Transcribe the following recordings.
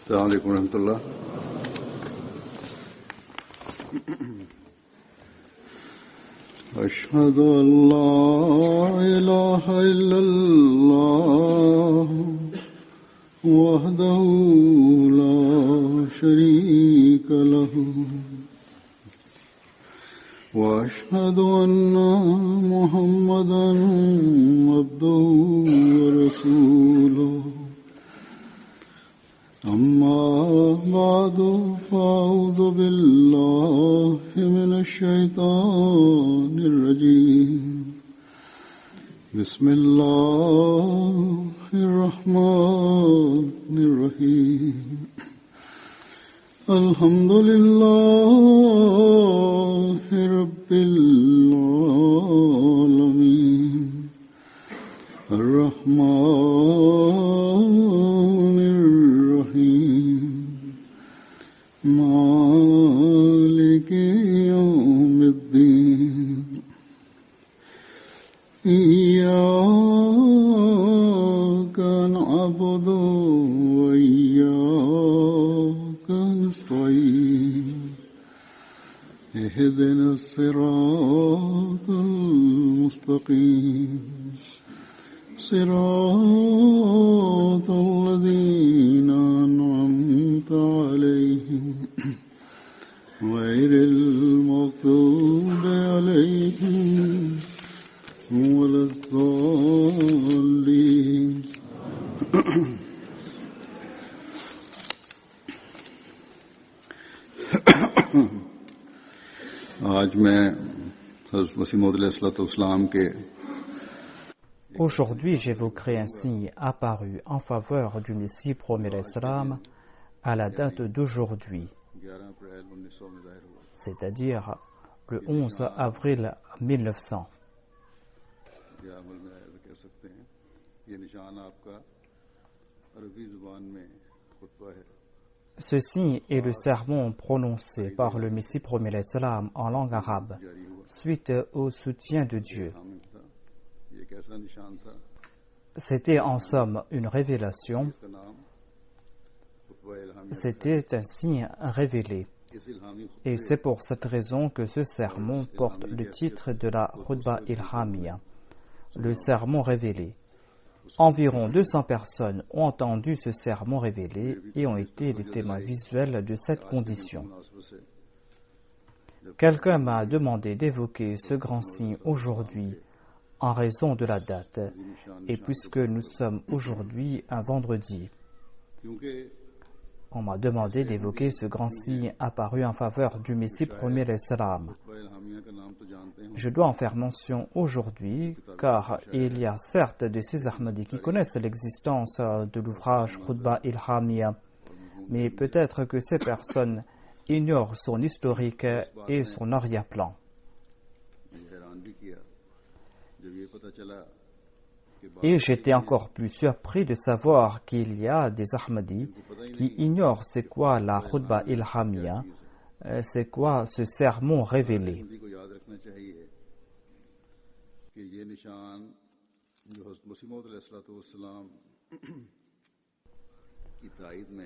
السلام عليكم ورحمة الله. أشهد أن لا إله إلا الله وحده لا شريك له وأشهد أن محمدا عبده ورسوله أما بعد فأعوذ بالله من الشيطان الرجيم بسم الله الرحمن الرحيم الحمد لله رب العالمين الرحمن الرحيم مالك يوم الدين إياك نعبد وإياك نستعين اهدنا الصراط المستقيم صراط الذين أنعمت عليهم غير المغضوب عليهم ولا الضالين. आज मैं हज़रत मसीह मौऊद अलैहिस्सलाम के Aujourd'hui, j'évoquerai un signe apparu en faveur du Messie promis l'Islam à la date d'aujourd'hui, c'est-à-dire le 11 avril 1900. Ce signe est le sermon prononcé par le Messie promis l'Islam en langue arabe, suite au soutien de Dieu. C'était en somme une révélation, c'était un signe révélé. Et c'est pour cette raison que ce sermon porte le titre de la Khutba Ilhamia, le sermon révélé. Environ 200 personnes ont entendu ce sermon révélé et ont été des témoins visuels de cette condition. Quelqu'un m'a demandé d'évoquer ce grand signe aujourd'hui en raison de la date, et puisque nous sommes aujourd'hui un vendredi. On m'a demandé d'évoquer ce grand signe apparu en faveur du Messie promis l'Islam. Je dois en faire mention aujourd'hui, car il y a certes de ces Ahmadis qui connaissent l'existence de l'ouvrage Khutba Ilhamia, mais peut-être que ces personnes ignorent son historique et son arrière-plan. Et j'étais encore plus surpris de savoir qu'il y a des Ahmadis qui ignorent c'est quoi la Khutba Ilhamia, c'est quoi ce sermon révélé.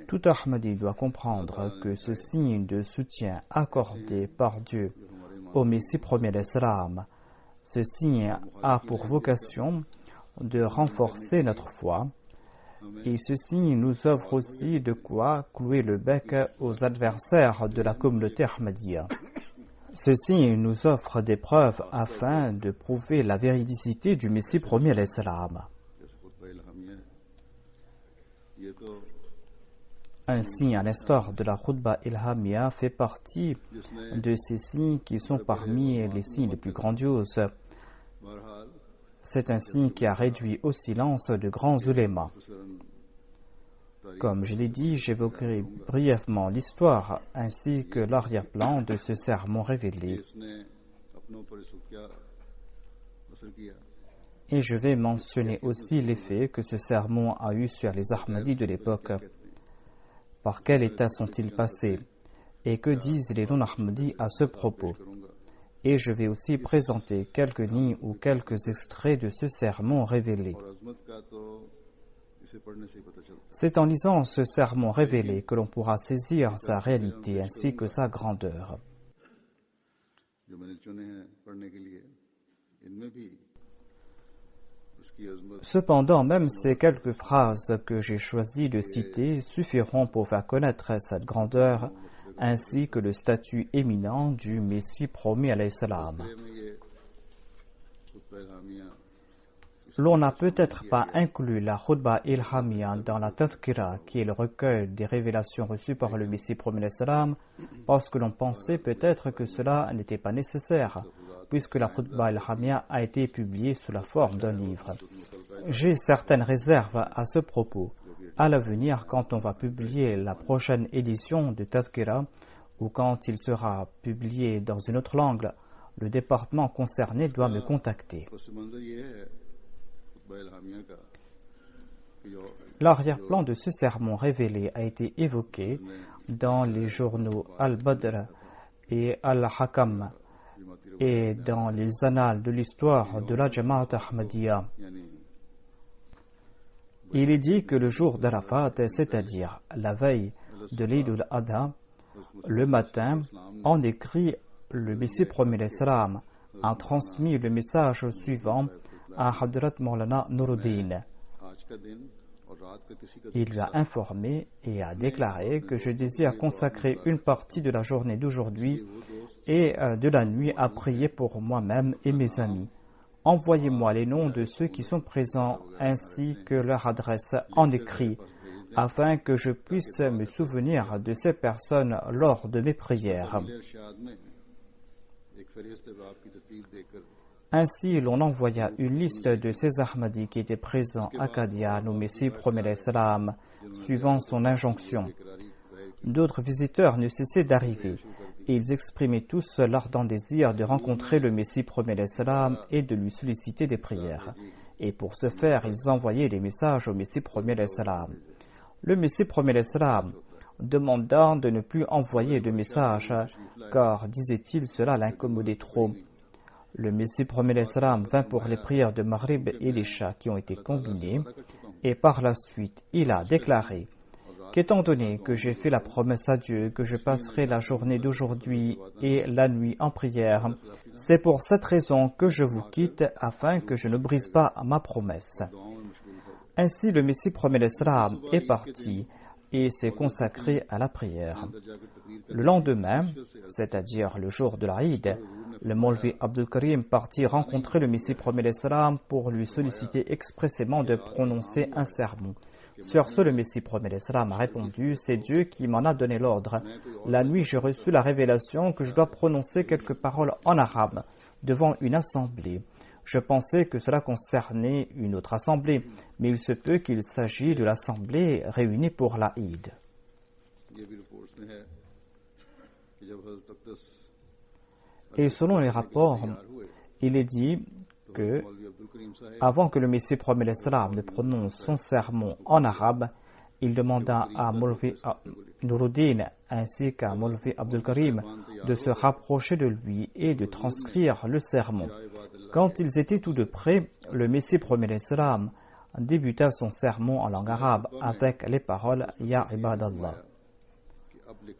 Tout Ahmadi doit comprendre que ce signe de soutien accordé par Dieu au Messie promis l'Islam, ce signe a pour vocation de renforcer notre foi, et ce signe nous offre aussi de quoi clouer le bec aux adversaires de la communauté ahmadiyya. Ce signe nous offre des preuves afin de prouver la véridicité du Messie promis à l'Islam. Un signe à l'instar de la Khutba Ilhamia fait partie de ces signes qui sont parmi les signes les plus grandioses. C'est un signe qui a réduit au silence de grands ulémas. Comme je l'ai dit, j'évoquerai brièvement l'histoire ainsi que l'arrière-plan de ce sermon révélé. Et je vais mentionner aussi l'effet que ce sermon a eu sur les Ahmadis de l'époque. Par quel état sont-ils passés? Et que disent les non-Ahmadis à ce propos? Et je vais aussi présenter quelques lignes ou quelques extraits de ce sermon révélé. C'est en lisant ce sermon révélé que l'on pourra saisir sa réalité ainsi que sa grandeur. Cependant, même ces quelques phrases que j'ai choisi de citer suffiront pour faire connaître cette grandeur ainsi que le statut éminent du Messie promis alayhi salam. L'on n'a peut-être pas inclus la Khutba Ilhamia dans la Tadhkira, qui est le recueil des révélations reçues par le Messie promis alayhi salam, parce que l'on pensait peut-être que cela n'était pas nécessaire, puisque la Khutba Ilhamia a été publiée sous la forme d'un livre. J'ai certaines réserves à ce propos. À l'avenir, quand on va publier la prochaine édition de Tadhkira, ou quand il sera publié dans une autre langue, le département concerné doit me contacter. L'arrière-plan de ce sermon révélé a été évoqué dans les journaux Al-Badr et Al-Hakam et dans les annales de l'histoire de la Jama'at Ahmadiyya. Il est dit que le jour d'Arafat, c'est-à-dire la veille de l'Eid al-Adha, le matin, en écrit, le Messie promis alayhi salam a transmis le message suivant à Hadrat Maulana Nuruddin. Il lui a informé et a déclaré que je désire consacrer une partie de la journée d'aujourd'hui et de la nuit à prier pour moi-même et mes amis. Envoyez-moi les noms de ceux qui sont présents ainsi que leur adresse en écrit, afin que je puisse me souvenir de ces personnes lors de mes prières. Ainsi, l'on envoya une liste de ces Ahmadis qui étaient présents à Qadian au Messie promis alayhi salam, suivant son injonction. D'autres visiteurs ne cessaient d'arriver, et ils exprimaient tous l'ardent désir de rencontrer le Messie promis alayhi salam et de lui solliciter des prières. Et pour ce faire, ils envoyaient des messages au Messie promis alayhi salam. Le Messie promis alayhi salam demanda de ne plus envoyer de messages, car, disait-il, cela l'incommodait trop. Le Messie promis alayhi salam vint pour les prières de Maghrib et l'Isha qui ont été combinées, et par la suite, il a déclaré qu'étant donné que j'ai fait la promesse à Dieu que je passerai la journée d'aujourd'hui et la nuit en prière, c'est pour cette raison que je vous quitte afin que je ne brise pas ma promesse. Ainsi, le Messie promis alayhi salam est parti et s'est consacré à la prière. Le lendemain, c'est-à-dire le jour de l'Aïd, le Maulvi Abdul Karim partit rencontrer le Messie promis alayhi salam pour lui solliciter expressément de prononcer un sermon. Sur ce, le Messie promis alayhi salam a répondu « C'est Dieu qui m'en a donné l'ordre. La nuit, j'ai reçu la révélation que je dois prononcer quelques paroles en arabe devant une assemblée. Je pensais que cela concernait une autre assemblée, mais il se peut qu'il s'agit de l'assemblée réunie pour l'Aïd. » Et selon les rapports, il est dit que, avant que le Messie promis alayhi salam ne prononce son sermon en arabe, il demanda à Maulvi Nuruddin ainsi qu'à Maulvi Abdul Karim de se rapprocher de lui et de transcrire le sermon. Quand ils étaient tous deux près, le Messie promis alayhi salam débuta son sermon en langue arabe avec les paroles « Ya ibadallah ».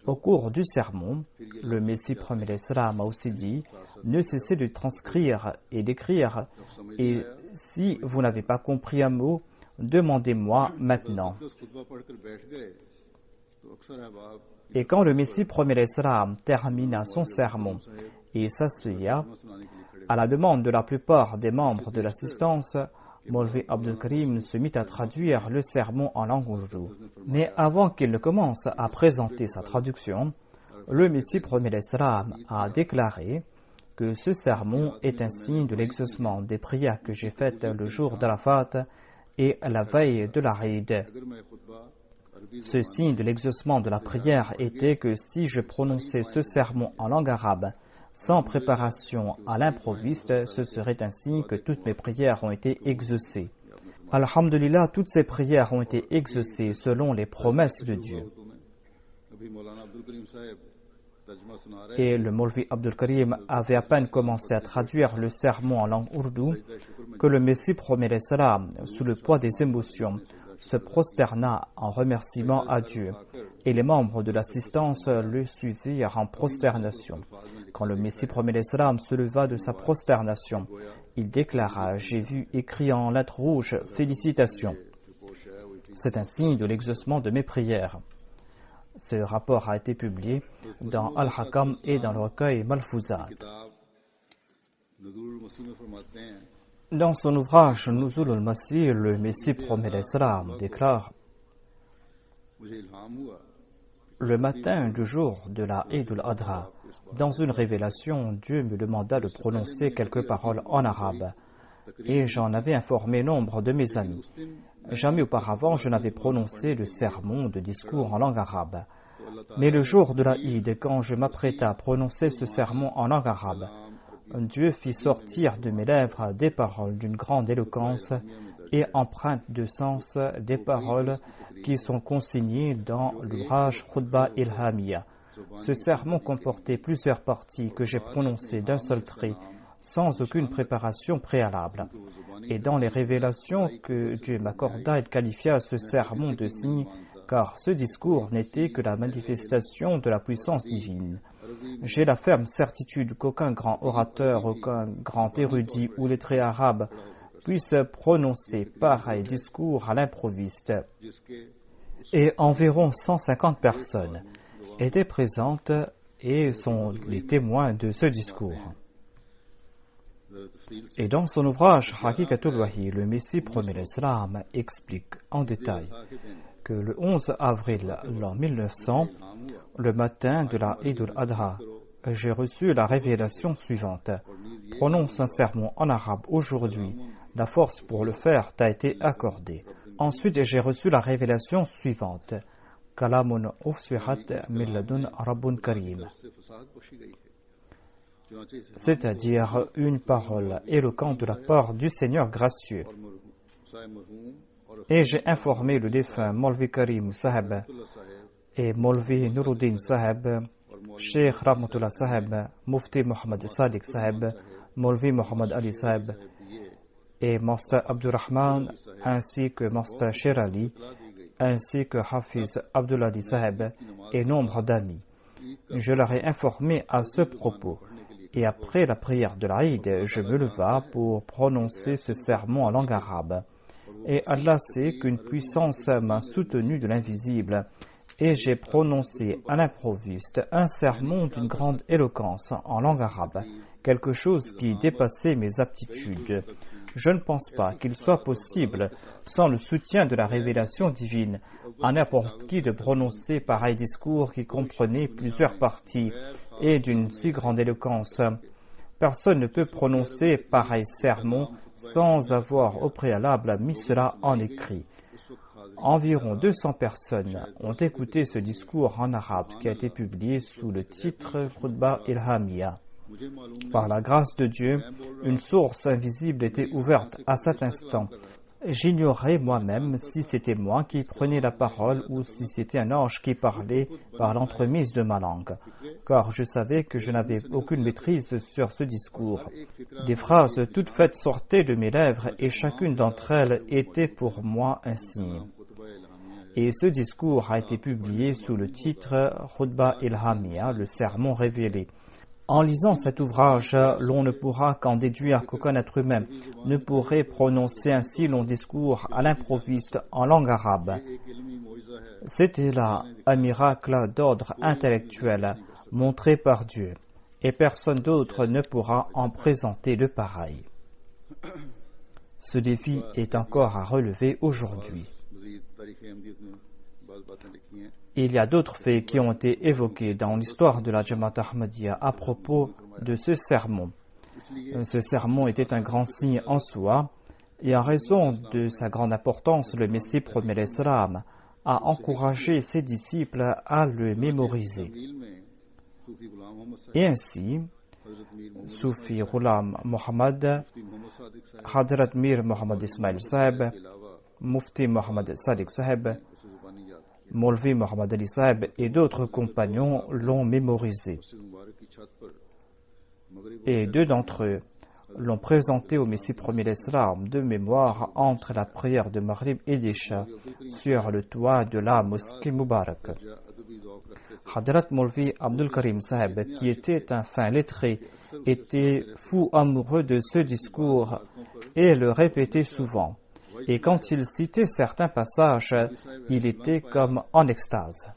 Au cours du sermon, le Messie promis alayhi salam a aussi dit « Ne cessez de transcrire et d'écrire, et si vous n'avez pas compris un mot, demandez-moi maintenant. » Et quand le Messie promis alayhi salam termina son sermon et s'asseya, à la demande de la plupart des membres de l'assistance, Maulvi Abdul Karim se mit à traduire le sermon en langue ourdou. Mais avant qu'il ne commence à présenter sa traduction, le Messie promis alayhi salam a déclaré que ce sermon est un signe de l'exaucement des prières que j'ai faites le jour d'Arafat et la veille de l'Aïd. Ce signe de l'exaucement de la prière était que si je prononçais ce sermon en langue arabe, sans préparation à l'improviste, ce serait un signe que toutes mes prières ont été exaucées. Alhamdulillah, toutes ces prières ont été exaucées selon les promesses de Dieu. Et le Maulvi Abdul Karim avait à peine commencé à traduire le sermon en langue ourdou que le Messie promis alayhi salam, sous le poids des émotions, se prosterna en remerciement à Dieu, et les membres de l'assistance le suivirent en prosternation. Quand le Messie premier l'Islam se leva de sa prosternation, il déclara: J'ai vu écrit en lettres rouges, félicitations. C'est un signe de l'exaucement de mes prières. Ce rapport a été publié dans Al-Hakam et dans le recueil Malfouzat. Dans son ouvrage Nuzul al-Masih, le Messie promet l'Islam déclare: Le matin du jour de la Eid al-Adha, dans une révélation, Dieu me demanda de prononcer quelques paroles en arabe, et j'en avais informé nombre de mes amis. Jamais auparavant, je n'avais prononcé de sermon, de discours en langue arabe. Mais le jour de la Eid, quand je m'apprêtais à prononcer ce sermon en langue arabe, Dieu fit sortir de mes lèvres des paroles d'une grande éloquence et empreintes de sens, des paroles qui sont consignées dans l'ouvrage Khutba Ilhamia. Ce sermon comportait plusieurs parties que j'ai prononcées d'un seul trait, sans aucune préparation préalable. Et dans les révélations que Dieu m'accorda, il qualifia ce sermon de signe, car ce discours n'était que la manifestation de la puissance divine. J'ai la ferme certitude qu'aucun grand orateur, aucun grand érudit ou lettré arabe puisse prononcer pareil discours à l'improviste. Et environ 150 personnes étaient présentes et sont les témoins de ce discours. Et dans son ouvrage Haqiqatul Wahi, le Messie promet l'Islam explique en détail que le 11 avril l'an 1900, le matin de la Eid al-Adha, j'ai reçu la révélation suivante: Prononce un sermon en arabe aujourd'hui, la force pour le faire t'a été accordée. Ensuite, j'ai reçu la révélation suivante: Kalamun ufsihat min ladun Rabbun Karim, c'est-à-dire une parole éloquente de la part du Seigneur gracieux. Et j'ai informé le défunt Maulvi Karim Saheb et Maulvi Nuruddin Saheb, Cheikh Rahmatullah Saheb, Mufti Muhammad Sadiq Saheb, Maulvi Muhammad Ali Saheb et Master Abdurrahman, ainsi que Master Sherali, ainsi que Hafiz Abdullah Saheb et nombre d'amis. Je leur ai informé à ce propos. Et après la prière de l'Aïd, je me leva pour prononcer ce sermon en langue arabe. Et Allah sait qu'une puissance m'a soutenu de l'invisible, et j'ai prononcé à l'improviste un sermon d'une grande éloquence en langue arabe, quelque chose qui dépassait mes aptitudes. Je ne pense pas qu'il soit possible, sans le soutien de la révélation divine, à n'importe qui de prononcer pareil discours qui comprenait plusieurs parties et d'une si grande éloquence. Personne ne peut prononcer pareil sermon sans avoir au préalable mis cela en écrit. Environ 200 personnes ont écouté ce discours en arabe qui a été publié sous le titre Khutba Ilhamia. Par la grâce de Dieu, une source invisible était ouverte à cet instant. J'ignorais moi-même si c'était moi qui prenais la parole ou si c'était un ange qui parlait par l'entremise de ma langue, car je savais que je n'avais aucune maîtrise sur ce discours. Des phrases toutes faites sortaient de mes lèvres et chacune d'entre elles était pour moi un signe. Et ce discours a été publié sous le titre Khutba Ilhamia, le sermon révélé. En lisant cet ouvrage, l'on ne pourra qu'en déduire qu'aucun être humain ne pourrait prononcer un si long discours à l'improviste en langue arabe. C'était là un miracle d'ordre intellectuel montré par Dieu, et personne d'autre ne pourra en présenter de pareil. Ce défi est encore à relever aujourd'hui. Il y a d'autres faits qui ont été évoqués dans l'histoire de la Jamaat Ahmadiyya à propos de ce sermon. Ce sermon était un grand signe en soi, et en raison de sa grande importance, le Messie promet l'Islam a encouragé ses disciples à le mémoriser. Et ainsi, Soufi Ghulam Muhammad, Hadrat Mir Muhammad Ismail Saheb, Mufti Muhammad Sadiq Saheb, Maulvi Muhammad Ali Saheb et d'autres compagnons l'ont mémorisé. Et deux d'entre eux l'ont présenté au Messie premier l'Islam de mémoire entre la prière de Maghrib et d'Isha sur le toit de la mosquée Moubarak. Hadrat Maulvi Abdul Karim Saheb, qui était un fin lettré, était fou amoureux de ce discours et le répétait souvent. Et quand il citait certains passages, il était comme en extase.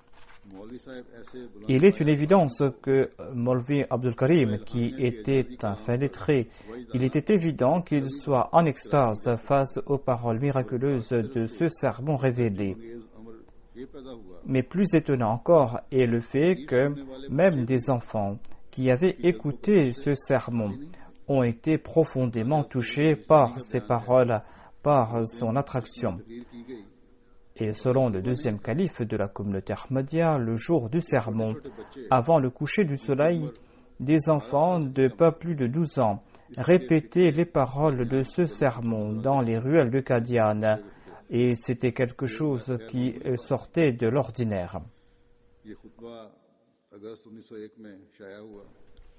Il est une évidence que Maulvi Abdul Karim, qui était un fin lettré, il était évident qu'il soit en extase face aux paroles miraculeuses de ce sermon révélé. Mais plus étonnant encore est le fait que même des enfants qui avaient écouté ce sermon ont été profondément touchés par ces paroles, par son attraction. Et selon le deuxième calife de la communauté Ahmadiyya, le jour du sermon, avant le coucher du soleil, des enfants de pas plus de 12 ans répétaient les paroles de ce sermon dans les ruelles de Qadian, et c'était quelque chose qui sortait de l'ordinaire.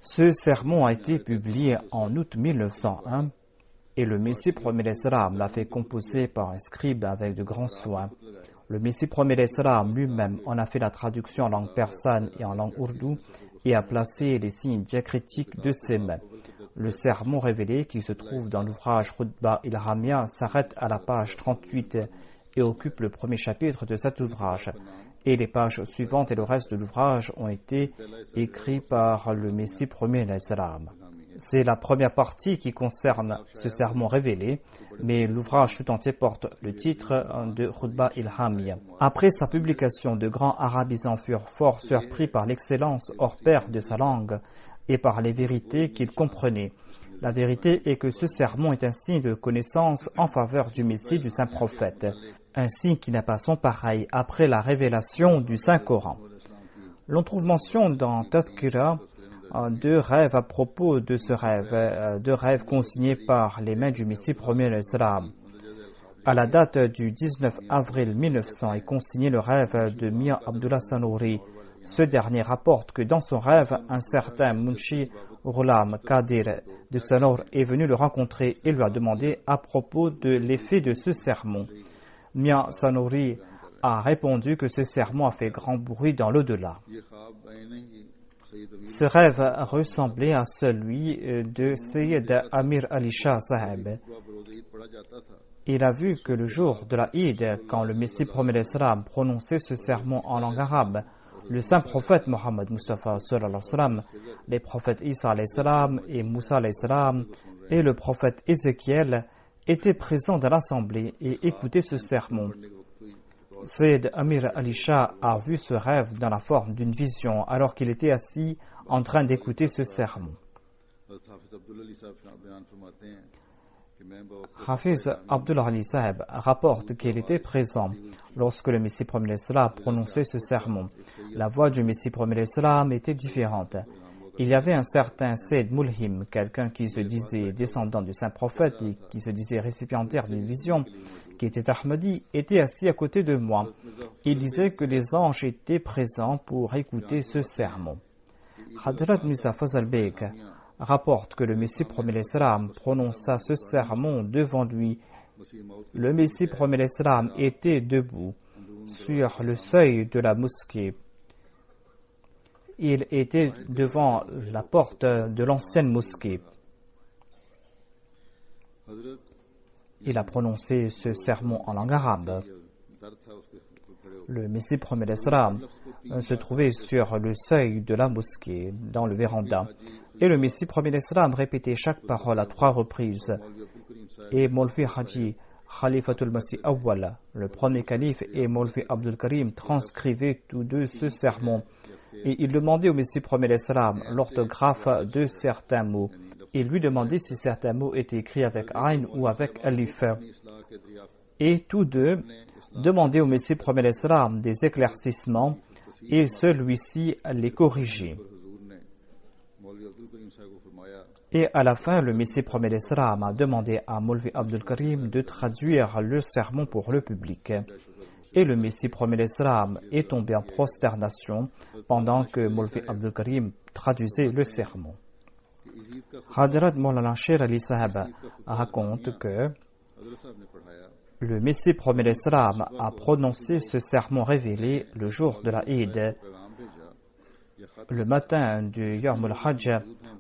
Ce sermon a été publié en août 1901 et le Messie premier l'Islam l'a fait composer par un scribe avec de grands soins. Le Messie premier l'Islam lui-même en a fait la traduction en langue persane et en langue ourdou et a placé les signes diacritiques de ses mains. Le sermon révélé qui se trouve dans l'ouvrage Khutba Ilhamia s'arrête à la page 38 et occupe le premier chapitre de cet ouvrage. Et les pages suivantes et le reste de l'ouvrage ont été écrits par le Messie premier l'Islam. C'est la première partie qui concerne ce sermon révélé, mais l'ouvrage tout entier porte le titre de Khutba Ilhamia. Après sa publication, de grands arabisants furent fort surpris par l'excellence hors pair de sa langue et par les vérités qu'il comprenait. La vérité est que ce sermon est un signe de connaissance en faveur du Messie du Saint Prophète, un signe qui n'a pas son pareil après la révélation du Saint-Coran. L'on trouve mention dans Tadhkira de rêves à propos de ce rêve, deux rêves consignés par les mains du Messie premier l'Islam. À la date du 19 avril 1900 est consigné le rêve de Mia Abdullah Sanouri. Ce dernier rapporte que dans son rêve, un certain Munshi Ghulam Qadir de Sanour est venu le rencontrer et lui a demandé à propos de l'effet de ce sermon. Mia Sanouri a répondu que ce sermon a fait grand bruit dans l'au-delà. Ce rêve ressemblait à celui de Sayyid Amir Ali Shah Saheb. Il a vu que le jour de la Eid, quand le Messie premier l'Islam prononçait ce sermon en langue arabe, le saint prophète Mohammed Mustafa sallallahu alayhi wa sallam, les prophètes Isa alayhi salam et Moussa alayhi salam et le prophète Ézéchiel étaient présents dans l'assemblée et écoutaient ce sermon. Sayyid Amir Ali Shah a vu ce rêve dans la forme d'une vision alors qu'il était assis en train d'écouter ce sermon. Hafiz Abdullah Ali Saheb rapporte qu'il était présent lorsque le Messie premier l'Islam prononçait ce sermon. La voix du Messie premier l'Islam était différente. Il y avait un certain Sayyid Mulhim, quelqu'un qui se disait descendant du saint prophète et qui se disait récipiendaire d'une vision, qui était Ahmadi, était assis à côté de moi. Il disait que les anges étaient présents pour écouter ce sermon. Hadrat Mirza Fazal Beg rapporte que le Messie premier l'Islam prononça ce sermon devant lui. Le Messie premier l'Islam était debout sur le seuil de la mosquée. Il était devant la porte de l'ancienne mosquée. Il a prononcé ce sermon en langue arabe. Le Messie premier l'Islam se trouvait sur le seuil de la mosquée, dans le véranda. Et le Messie premier l'Islam répétait chaque parole à 3 reprises. Et Maulvi Haji Khalifatul Masih Awwal, le premier calife, et Maulvi Abdul Karim transcrivaient tous deux ce sermon. Et il demandait au Messie premier l'Islam l'orthographe de certains mots. Il lui demandait si certains mots étaient écrits avec Ain ou avec Alif. Et tous deux demandaient au Messie premier l'Islam des éclaircissements et celui-ci les corrigeait. Et à la fin, le Messie premier l'Islam a demandé à Maulvi Abdul Karim de traduire le sermon pour le public. Et le Messie premier l'Islam est tombé en prosternation pendant que Maulvi Abdul Karim traduisait le sermon. Hadrat Maulana Sher Ali Sahab raconte que le Messie premier l'Islam a prononcé ce sermon révélé le jour de la Eid. Le matin du Yawm al-Hajj,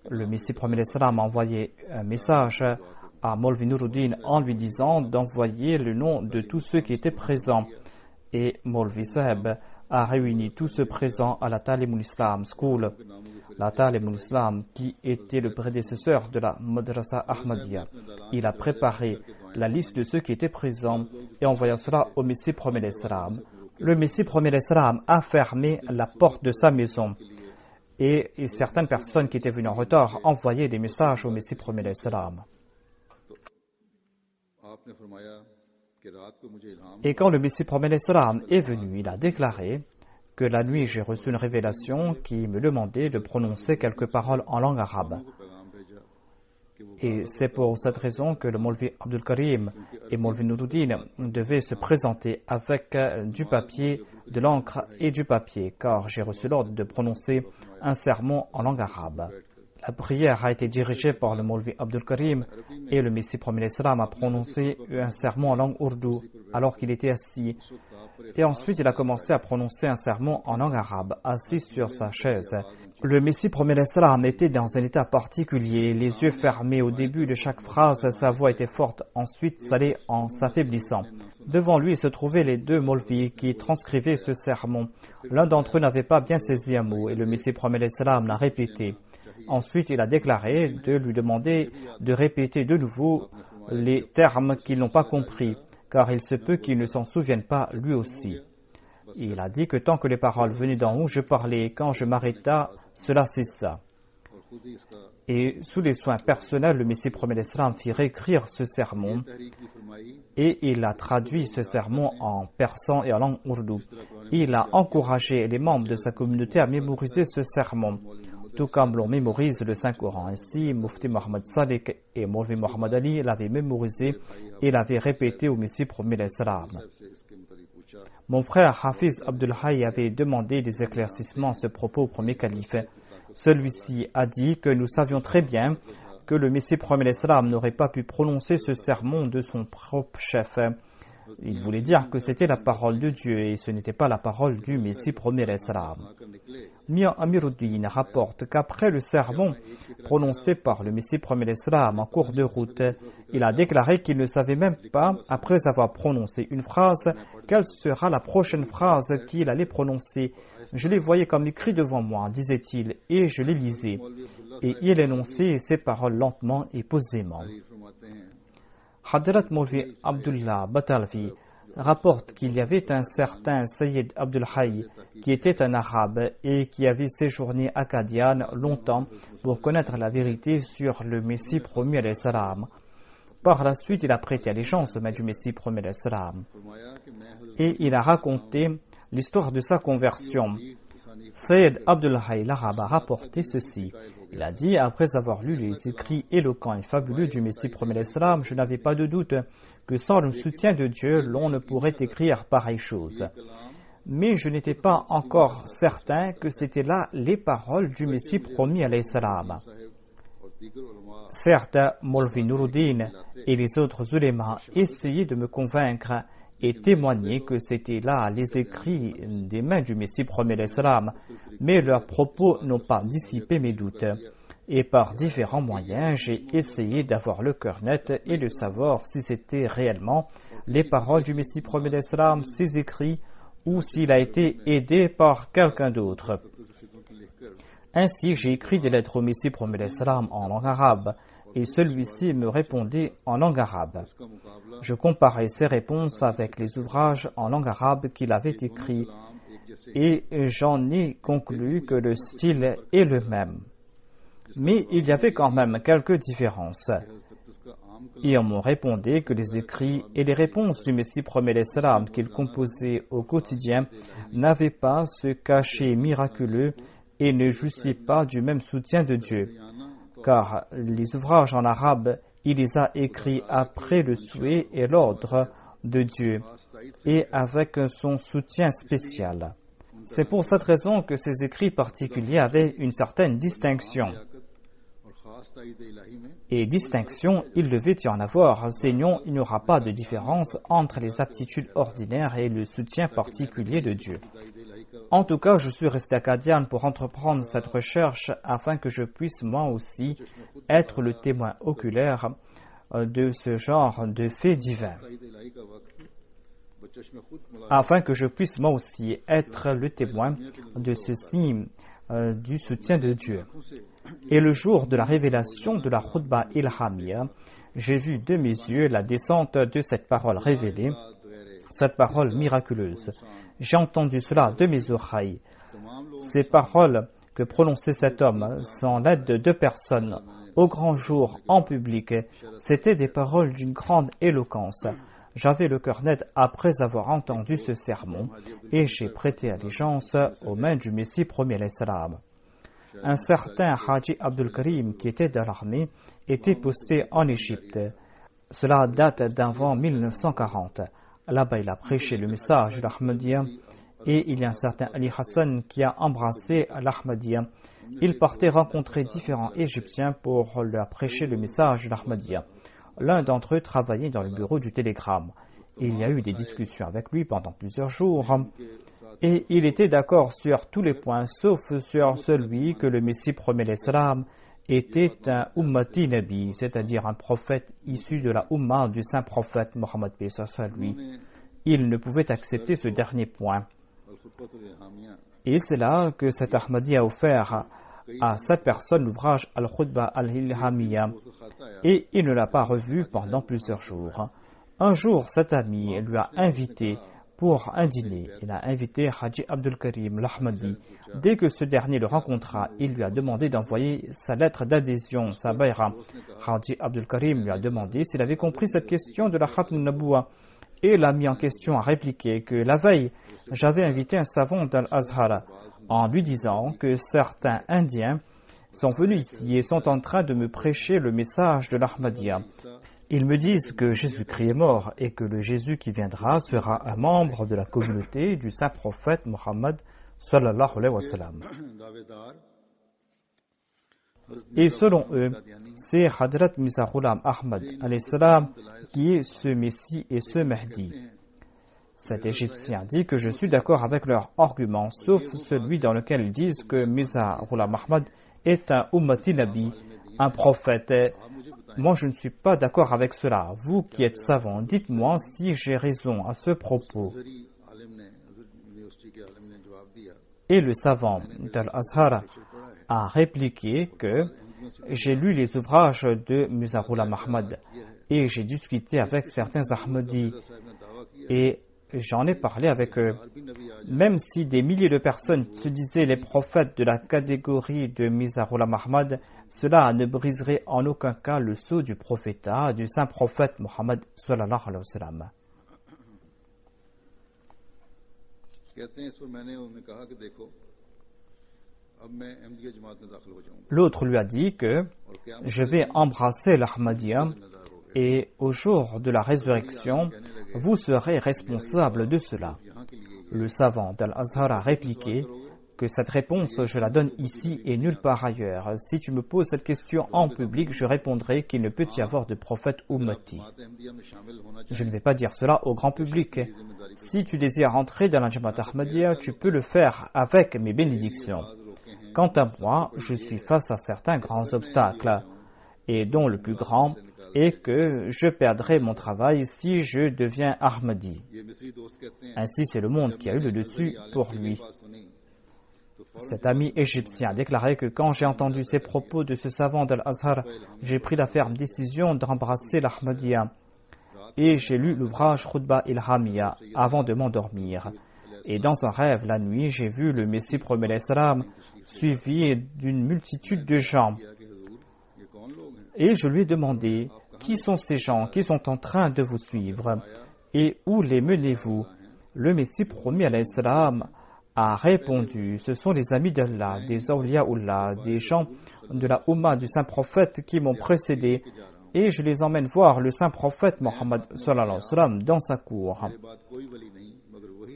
le Messie premier l'Islam a envoyé un message à Maulvi Nuruddin en lui disant d'envoyer le nom de tous ceux qui étaient présents. Et Maulvi Sahab a réuni tous ceux présents à la Talimul Islam School. La Talimul Islam, qui était le prédécesseur de la Madrasa Ahmadiyya. Il a préparé la liste de ceux qui étaient présents et envoya cela au Messie premier l'Islam. Le Messie premier l'Islam a fermé la porte de sa maison et certaines personnes qui étaient venues en retard envoyaient des messages au Messie premier l'Islam. Et quand le Messie premier l'Islam est venu, il a déclaré que la nuit j'ai reçu une révélation qui me demandait de prononcer quelques paroles en langue arabe. Et c'est pour cette raison que le Maulvi Abdul Karim et Maulvi Nuruddin devaient se présenter avec du papier, de l'encre et du papier, car j'ai reçu l'ordre de prononcer un sermon en langue arabe. La prière a été dirigée par le Maulvi Abdul Karim et le Messie premier l'Islam a prononcé un sermon en langue ourdou alors qu'il était assis. Et ensuite, il a commencé à prononcer un sermon en langue arabe, assis sur sa chaise. Le Messie premier l'Islam était dans un état particulier, les yeux fermés au début de chaque phrase, sa voix était forte, ensuite ça allait en s'affaiblissant. Devant lui se trouvaient les deux Maulvis qui transcrivaient ce sermon. L'un d'entre eux n'avait pas bien saisi un mot et le Messie premier l'Islam l'a répété. Ensuite, il a déclaré de lui demander de répéter de nouveau les termes qu'ils n'ont pas compris, car il se peut qu'il ne s'en souvienne pas lui aussi. Il a dit que tant que les paroles venaient d'en haut, je parlais, et quand je m'arrêta, cela cessa. Et sous les soins personnels, le Messie premier l'Islam fit réécrire ce sermon et il a traduit ce sermon en persan et en langue ourdou. Il a encouragé les membres de sa communauté à mémoriser ce sermon, tout comme l'on mémorise le Saint-Coran. Ainsi, Mufti Mohammed Sadiq et Maulvi Mohammed Ali l'avaient mémorisé et l'avaient répété au Messie premier l'Islam. Mon frère Hafiz Abdul Hayy avait demandé des éclaircissements à ce propos au premier calife. Celui-ci a dit que nous savions très bien que le Messie premier l'Islam n'aurait pas pu prononcer ce sermon de son propre chef. Il voulait dire que c'était la parole de Dieu et ce n'était pas la parole du Messie premier l'Islam. Mian Amiruddin rapporte qu'après le sermon prononcé par le Messie premier l'Islam en cours de route, il a déclaré qu'il ne savait même pas, après avoir prononcé une phrase, quelle sera la prochaine phrase qu'il allait prononcer. Je les voyais comme écrits devant moi, disait-il, et je les lisais. Et il énonçait ces paroles lentement et posément. Hadrat Maulvi Abdullah Batalvi rapporte qu'il y avait un certain Sayyid Abdul Hayy qui était un arabe et qui avait séjourné à Qadian longtemps pour connaître la vérité sur le Messie premier l'Islam. Par la suite, il a prêté allégeance au maître du Messie premier l'Islam et il a raconté l'histoire de sa conversion. Sayyid Abdul Hayy l'arabe a rapporté ceci. Il a dit, après avoir lu les écrits éloquents et fabuleux du Messie premier l'Islam, je n'avais pas de doute que sans le soutien de Dieu, l'on ne pourrait écrire pareille chose. Mais je n'étais pas encore certain que c'était là les paroles du Messie premier l'Islam. Certes, Maulvi Nuruddin et les autres ulémas essayaient de me convaincre et témoigner que c'était là les écrits des mains du Messie premier l'Islam, mais leurs propos n'ont pas dissipé mes doutes. Et par différents moyens, j'ai essayé d'avoir le cœur net et de savoir si c'était réellement les paroles du Messie premier l'Islam, ses écrits, ou s'il a été aidé par quelqu'un d'autre. Ainsi, j'ai écrit des lettres au Messie premier l'Islam en langue arabe, et celui-ci me répondait en langue arabe. Je comparais ses réponses avec les ouvrages en langue arabe qu'il avait écrits, et j'en ai conclu que le style est le même. Mais il y avait quand même quelques différences. Et on me répondait que les écrits et les réponses du Messie premier l'Islam qu'il composait au quotidien n'avaient pas ce cachet miraculeux et ne jouissaient pas du même soutien de Dieu. Car les ouvrages en arabe, il les a écrits après le souhait et l'ordre de Dieu et avec son soutien spécial. C'est pour cette raison que ces écrits particuliers avaient une certaine distinction. Et distinction, il devait y en avoir, sinon il n'y aura pas de différence entre les aptitudes ordinaires et le soutien particulier de Dieu. En tout cas, je suis resté à Qadian pour entreprendre cette recherche afin que je puisse moi aussi être le témoin oculaire de ce genre de faits divins. Afin que je puisse moi aussi être le témoin de ce signe du soutien de Dieu. Et le jour de la révélation de la Khutba Ilhamia, j'ai vu de mes yeux la descente de cette parole révélée, cette parole miraculeuse. J'ai entendu cela de mes oreilles. Ces paroles que prononçait cet homme sans l'aide de deux personnes au grand jour en public, c'étaient des paroles d'une grande éloquence. J'avais le cœur net après avoir entendu ce sermon et j'ai prêté allégeance aux mains du Messie premier l'Islam. Un certain Haji Abdul Karim qui était dans l'armée était posté en Égypte. Cela date d'avant 1940. Là-bas, il a prêché le message de l'Ahmadiyya et il y a un certain Ali Hassan qui a embrassé l'Ahmadiyya. Il partait rencontrer différents Égyptiens pour leur prêcher le message de l'Ahmadiyya. L'un d'entre eux travaillait dans le bureau du télégramme. Il y a eu des discussions avec lui pendant plusieurs jours et il était d'accord sur tous les points sauf sur celui que le Messie promet l'Islam était un Ummati Nabi, c'est-à-dire un prophète issu de la Ummah du saint prophète Mohammed lui. Il ne pouvait accepter ce dernier point. Et c'est là que cet Ahmadi a offert à cette personne l'ouvrage Al-Khutba Al-Ilhamiyya et il ne l'a pas revu pendant plusieurs jours. Un jour, cet ami lui a invité pour un dîner. Il a invité Haji Abdul Karim l'Ahmadi. Dès que ce dernier le rencontra, il lui a demandé d'envoyer sa lettre d'adhésion, sa bayra. Haji Abdul Karim lui a demandé s'il avait compris cette question de la Khatm Naboua. Et l'ami en question a répliqué que la veille, j'avais invité un savant d'Al-Azhar en lui disant que certains Indiens sont venus ici et sont en train de me prêcher le message de l'Ahmadiyya. Ils me disent que Jésus-Christ est mort et que le Jésus qui viendra sera un membre de la communauté du saint prophète Mohammed sallallahu alayhi wa sallam. Et selon eux, c'est Hadrat Mirza Ghulam Ahmad alayhi salam qui est ce Messie et ce Mahdi. Cet Égyptien dit que je suis d'accord avec leurs arguments, sauf celui dans lequel ils disent que Mirza Ghulam Ahmad est un Ummati Nabi, un prophète. Moi, je ne suis pas d'accord avec cela. Vous qui êtes savants, dites-moi si j'ai raison à ce propos. Et le savant d'Al-Azhar a répliqué que j'ai lu les ouvrages de Mirza Ghulam Ahmad et j'ai discuté avec certains Ahmadis et j'en ai parlé avec eux. Même si des milliers de personnes se disaient les prophètes de la catégorie de Mirza Ghulam Ahmad, cela ne briserait en aucun cas le sceau du prophétat du saint prophète Mohammed sallallahu alayhi wa sallam. L'autre lui a dit que je vais embrasser l'Ahmadiyya et au jour de la résurrection, vous serez responsable de cela. Le savant d'Al-Azhar a répliqué que cette réponse, je la donne ici et nulle part ailleurs. Si tu me poses cette question en public, je répondrai qu'il ne peut y avoir de prophète ummati. Je ne vais pas dire cela au grand public. Si tu désires entrer dans la Jamaat Ahmadiyya, tu peux le faire avec mes bénédictions. Quant à moi, je suis face à certains grands obstacles, et dont le plus grand est que je perdrai mon travail si je deviens Ahmadi. Ainsi, c'est le monde qui a eu le dessus pour lui. Cet ami égyptien a déclaré que quand j'ai entendu ces propos de ce savant d'Al-Azhar, j'ai pris la ferme décision d'embrasser l'Ahmadiyya et j'ai lu l'ouvrage Khutba Ilhamiyya avant de m'endormir. Et dans un rêve, la nuit, j'ai vu le Messie promet l'Islam suivi d'une multitude de gens. Et je lui ai demandé, qui sont ces gens qui sont en train de vous suivre et où les menez-vous? Le Messie promis l'Islam a répondu, ce sont les amis d'Allah, des awliyaullah, des gens de la Ummah du saint prophète qui m'ont précédé et je les emmène voir le saint prophète Mohammed sallallahu alayhi wa sallam dans sa cour.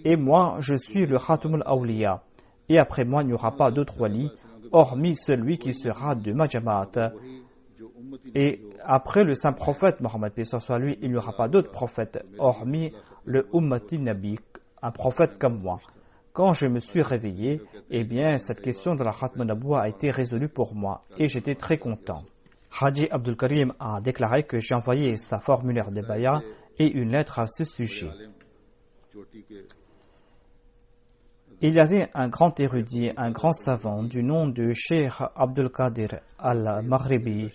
Et moi, je suis le Khatamul Awliya. Et après moi, il n'y aura pas d'autre wali, hormis celui qui sera de ma Jamaat. Et après le saint prophète Mohammed, paix soit lui, il n'y aura pas d'autre prophète, hormis le Ummati Nabi, un prophète comme moi. Quand je me suis réveillé, eh bien, cette question de la Khatm an-Nabuwa a été résolue pour moi et j'étais très content. Haji Abdul Karim a déclaré que j'ai envoyé sa formulaire de baya et une lettre à ce sujet. Il y avait un grand érudit, un grand savant du nom de Cheikh Abdul Qadir al-Maghribi.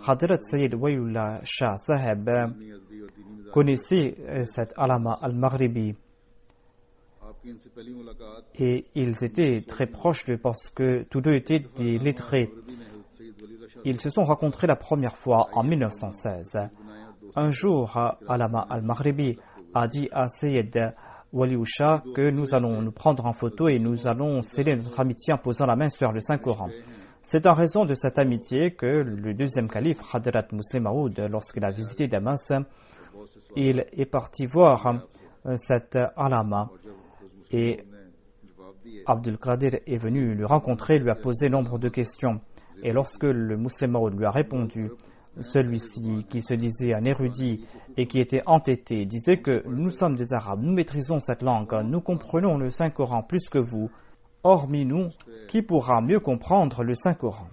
Hadrat Sayyid Waliullah Shah Saheb connaissait cet Allama al-Maghribi et ils étaient très proches parce que tous deux étaient des lettrés. Ils se sont rencontrés la première fois en 1916. Un jour, Allama al-Maghribi a dit à Sayyid Waliullah Shah que nous allons nous prendre en photo et nous allons sceller notre amitié en posant la main sur le Saint-Coran. C'est en raison de cette amitié que le deuxième calife, Hadrat Muslim Maud, lorsqu'il a visité Damas, il est parti voir cet Allama et Abdul Qadir est venu le rencontrer, lui a posé nombre de questions. Et lorsque le Muslim Maud lui a répondu, celui-ci, qui se disait un érudit et qui était entêté, disait que nous sommes des Arabes, nous maîtrisons cette langue, nous comprenons le Saint-Coran plus que vous. Hormis nous, qui pourra mieux comprendre le Saint-Coran?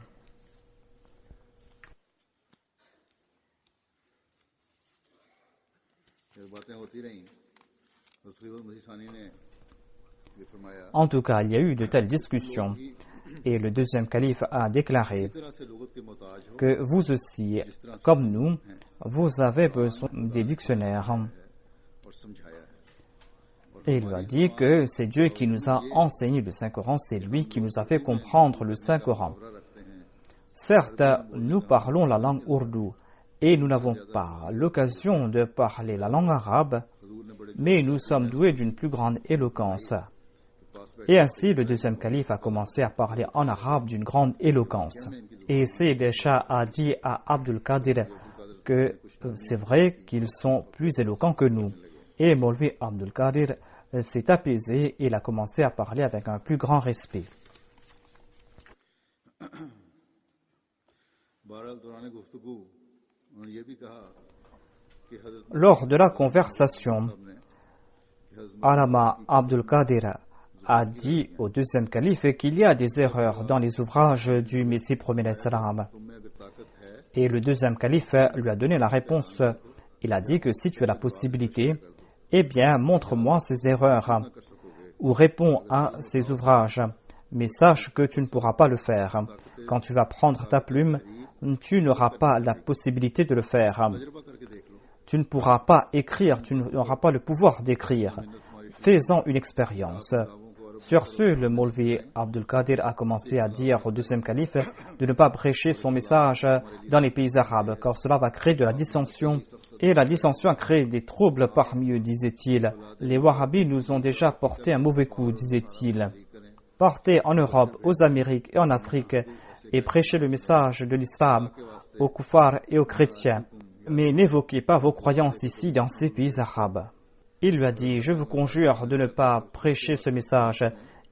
En tout cas, il y a eu de telles discussions et le deuxième calife a déclaré que vous aussi, comme nous, vous avez besoin des dictionnaires. Et il a dit que c'est Dieu qui nous a enseigné le Saint-Coran, c'est lui qui nous a fait comprendre le Saint-Coran. Certes, nous parlons la langue ourdou et nous n'avons pas l'occasion de parler la langue arabe, mais nous sommes doués d'une plus grande éloquence. Et ainsi, le deuxième calife a commencé à parler en arabe d'une grande éloquence. Et Sayyid Shah a dit à Abdul Qadir que c'est vrai qu'ils sont plus éloquents que nous. Et Maulvi Abdul Qadir s'est apaisé et il a commencé à parler avec un plus grand respect. Lors de la conversation, Allama Abdul Qadir a dit au deuxième calife qu'il y a des erreurs dans les ouvrages du Messie premier salam. Et le deuxième calife lui a donné la réponse. Il a dit que si tu as la possibilité, eh bien, montre-moi ces erreurs ou réponds à ces ouvrages. Mais sache que tu ne pourras pas le faire. Quand tu vas prendre ta plume, tu n'auras pas la possibilité de le faire. Tu ne pourras pas écrire, tu n'auras pas le pouvoir d'écrire. Fais-en une expérience. Sur ce, le Maulvi Abdul Qadir a commencé à dire au deuxième calife de ne pas prêcher son message dans les pays arabes, car cela va créer de la dissension. Et la dissension a créé des troubles parmi eux, disait-il. Les Wahhabis nous ont déjà porté un mauvais coup, disait-il. Partez en Europe, aux Amériques et en Afrique et prêchez le message de l'islam aux koufars et aux chrétiens. Mais n'évoquez pas vos croyances ici dans ces pays arabes. Il lui a dit, je vous conjure de ne pas prêcher ce message.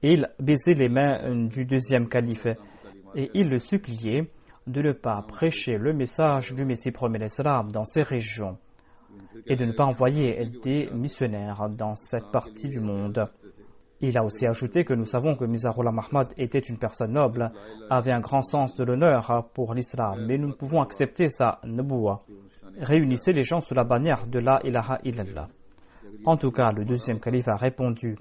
Et il baisait les mains du deuxième calife et il le suppliait de ne pas prêcher le message du Messie premier l'Islam dans ces régions et de ne pas envoyer des missionnaires dans cette partie du monde. Il a aussi ajouté que nous savons que Mizarullah Mahmad était une personne noble, avait un grand sens de l'honneur pour l'islam, mais nous ne pouvons accepter sa nubuwa. Réunissez les gens sous la bannière de la ilaha illallah. En tout cas, le deuxième calife a répondu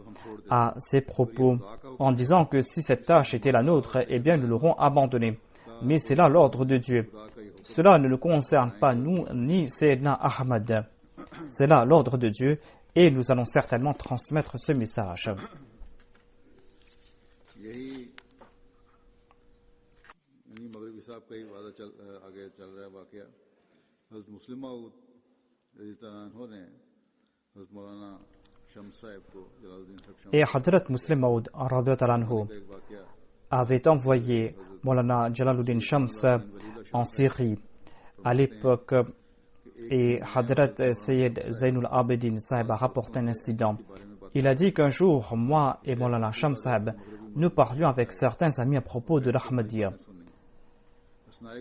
à ces propos en disant que si cette tâche était la nôtre, eh bien nous l'aurons abandonnée. Mais c'est là l'ordre de Dieu. Cela ne nous concerne pas nous ni Sayyidina Ahmad. C'est là l'ordre de Dieu et nous allons certainement transmettre ce message. Et Hadrat Muslim Maud avait envoyé Maulana Jalaluddin Shams en Syrie à l'époque et Hadrat Sayyid Zainul Abidin Sahib a rapporté un incident. Il a dit qu'un jour, moi et Maulana Shams Sahib, nous parlions avec certains amis à propos de l'Ahmadiyya.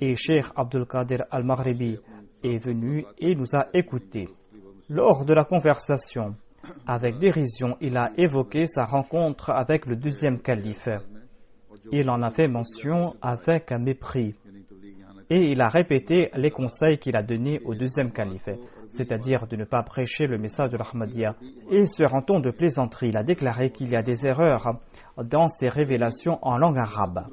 Et Cheikh Abdul Qadir al-Maghribi est venu et nous a écoutés. Lors de la conversation, avec dérision, il a évoqué sa rencontre avec le deuxième calife. Il en a fait mention avec un mépris. Et il a répété les conseils qu'il a donnés au deuxième calife, c'est-à-dire de ne pas prêcher le message de l'Ahmadiyya. Et sur un ton de plaisanterie, il a déclaré qu'il y a des erreurs dans ses révélations en langue arabe.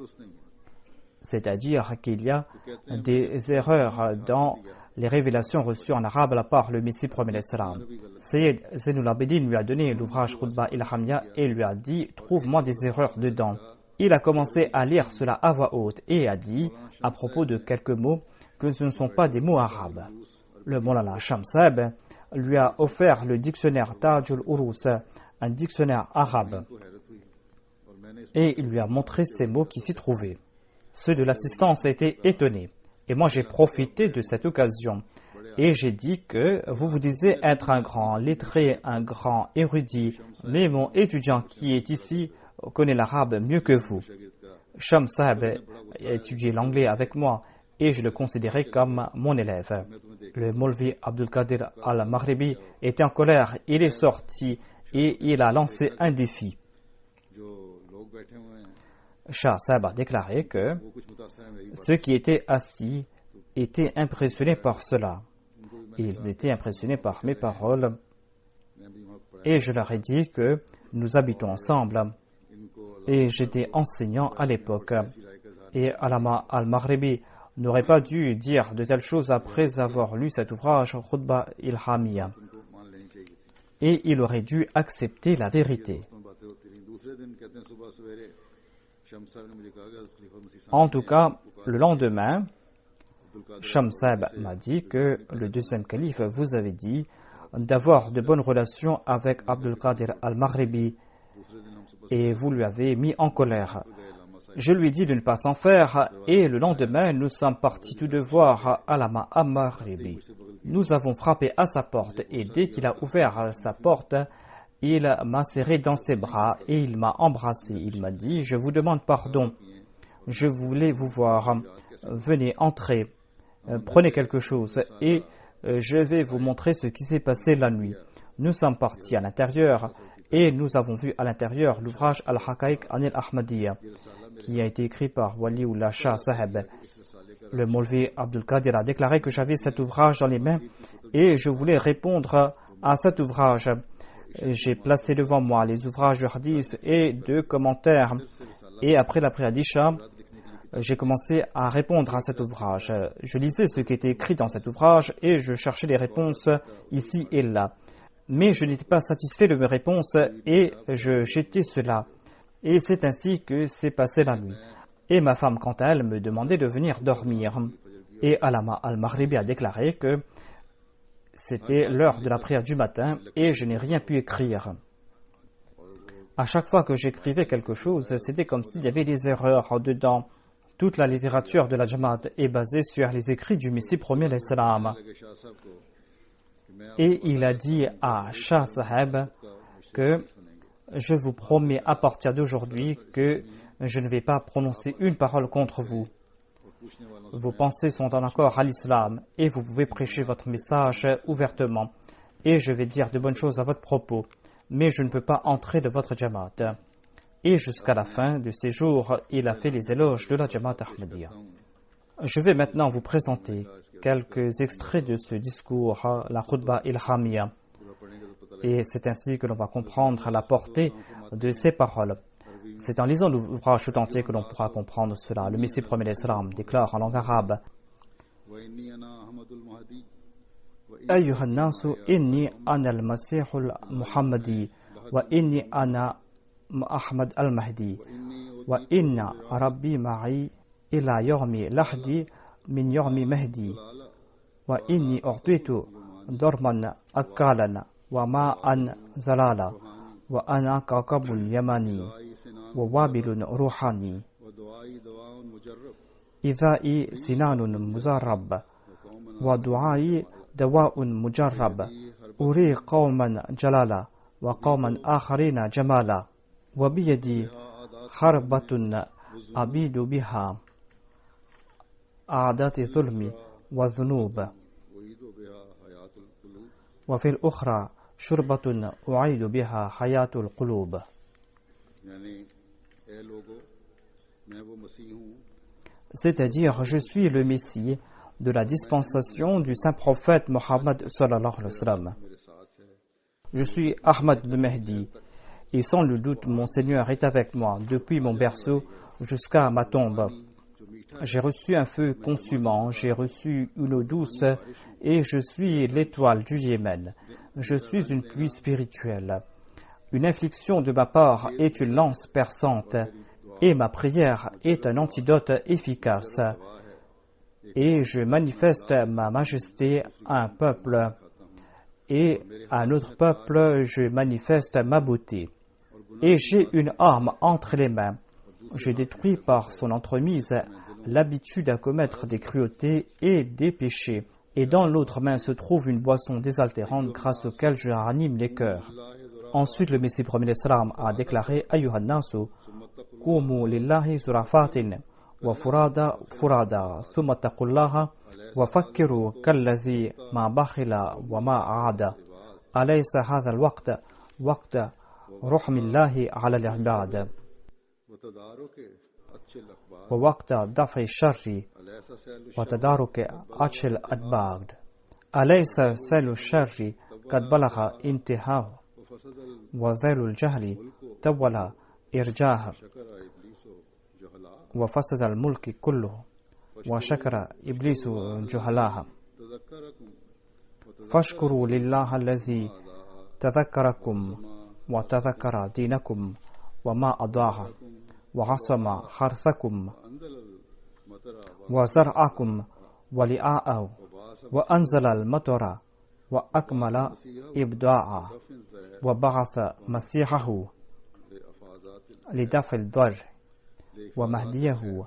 C'est-à-dire qu'il y a des erreurs dans les révélations reçues en arabe à la part le Messie premier l'Islam. Sayyid Zainul Abidin lui a donné l'ouvrage Khutba Ilhamia et lui a dit « Trouve-moi des erreurs dedans ». Il a commencé à lire cela à voix haute et a dit, à propos de quelques mots, que ce ne sont pas des mots arabes. Le Mawlana Shamsab lui a offert le dictionnaire Tajul Urus, un dictionnaire arabe, et il lui a montré ces mots qui s'y trouvaient. Ceux de l'assistance étaient étonnés, et moi j'ai profité de cette occasion, et j'ai dit que vous vous disiez être un grand lettré, un grand érudit, mais mon étudiant qui est ici connaît l'arabe mieux que vous. Sham Sahab a étudié l'anglais avec moi et je le considérais comme mon élève. Le Maulvi Abdul Qadir al-Maghribi était en colère. Il est sorti et il a lancé un défi. Shah Sahab a déclaré que ceux qui étaient assis étaient impressionnés par cela. Ils étaient impressionnés par mes paroles et je leur ai dit que nous habitons ensemble. Et j'étais enseignant à l'époque. Et Allama al-Maghribi n'aurait pas dû dire de telles choses après avoir lu cet ouvrage Khutba Ilhamia. Et il aurait dû accepter la vérité. En tout cas, le lendemain, Shamsab m'a dit que le deuxième calife vous avait dit d'avoir de bonnes relations avec Abdul Qadir al-Maghribi et vous lui avez mis en colère. Je lui ai dit de ne pas s'en faire et le lendemain, nous sommes partis tous deux voir Allama al-Maghribi. Nous avons frappé à sa porte et dès qu'il a ouvert sa porte, il m'a serré dans ses bras et il m'a embrassé. Il m'a dit « Je vous demande pardon, je voulais vous voir, venez, entrez, prenez quelque chose et je vais vous montrer ce qui s'est passé la nuit. » Nous sommes partis à l'intérieur et nous avons vu à l'intérieur l'ouvrage Al-Haqa'iq Anil Ahmadiyya qui a été écrit par Waliullah Shah Sahab. Le Maulvi Abdul Qadir a déclaré que j'avais cet ouvrage dans les mains et je voulais répondre à cet ouvrage. J'ai placé devant moi les ouvrages de hadith et de commentaires et après la prière d'Isha, j'ai commencé à répondre à cet ouvrage. Je lisais ce qui était écrit dans cet ouvrage et je cherchais les réponses ici et là. Mais je n'étais pas satisfait de mes réponses et je jetais cela. Et c'est ainsi que s'est passée la nuit. Et ma femme, quant à elle, me demandait de venir dormir. Et Allama al-Maghribi a déclaré que c'était l'heure de la prière du matin et je n'ai rien pu écrire. À chaque fois que j'écrivais quelque chose, c'était comme s'il y avait des erreurs dedans. Toute la littérature de la Jamaat est basée sur les écrits du Messie premier l'Islam. Et il a dit à Shah Sahab que je vous promets à partir d'aujourd'hui que je ne vais pas prononcer une parole contre vous. Vos pensées sont en accord à l'islam et vous pouvez prêcher votre message ouvertement. Et je vais dire de bonnes choses à votre propos, mais je ne peux pas entrer de votre Jamaat. Et jusqu'à la fin de ses jours, il a fait les éloges de la Jamaat Ahmadiyya. Je vais maintenant vous présenter quelques extraits de ce discours, la Khutba Ilhamia. Et c'est ainsi que l'on va comprendre la portée de ces paroles. C'est en lisant l'ouvrage tout entier que l'on pourra comprendre cela. Le Messie premier l'Islam déclare en langue arabe Ayyuhan nasu inni ana al-masihul muhammadi wa inni ana Ahmad al-Mahdi wa inna rabbi ma'i ila yawmi lahdi min yawmi mahdi wa inni u'titu darman akalan wa ma'an zalala wa ana kawkabun yamani wa wabilun ruhani idha'i sinanun muzarrab wa du'ai dawa'un mujarrab uri qawman jalala wa qawman akharina jamala wa biyadi خربة أبيد بها عادات الظلم والذنوب وفي الأخرى شربة أعيد بها حياة القلوب. C'est-à-dire, je suis le Messie de la dispensation du saint prophète Mohammed sallallahu alayhi wa sallam. Je suis Ahmad le Mahdi et sans le doute mon Seigneur est avec moi depuis mon berceau jusqu'à ma tombe. J'ai reçu un feu consumant, j'ai reçu une eau douce et je suis l'étoile du Yémen. Je suis une pluie spirituelle. Une infliction de ma part est une lance perçante et ma prière est un antidote efficace. Et je manifeste ma majesté à un peuple et à un autre peuple je manifeste ma beauté. Et j'ai une arme entre les mains. Je détruis par son entremise l'habitude à commettre des cruautés et des péchés. Et dans l'autre main se trouve une boisson désaltérante grâce auquel je ranime les cœurs. Ensuite, le Messie premier l'Islam a déclaré Ayyuhan nasu, Qumu lillahi zurafatin, wa furada furada, thumma taqullaha, wa fakkiru kallazi ma bakhila wa ma aada. Alaysa hadha al-waqt, waqt ruhmillahi ala al-ibad. ووقت دفع الشر وتدارك عطش الأدبار أليس سيل الشر قد بلغ انتهاه وذيل الجهل طول إرجاه وفسد الملك كله وشكر إبليس جهلاه فاشكروا لله الذي تذكركم وتذكر دينكم وما أضاع وعصم حرثكم وزرعكم ولعاءه وأنزل المطر وأكمل إبداعه وبعث مسيحه لدفع الضر ومهديه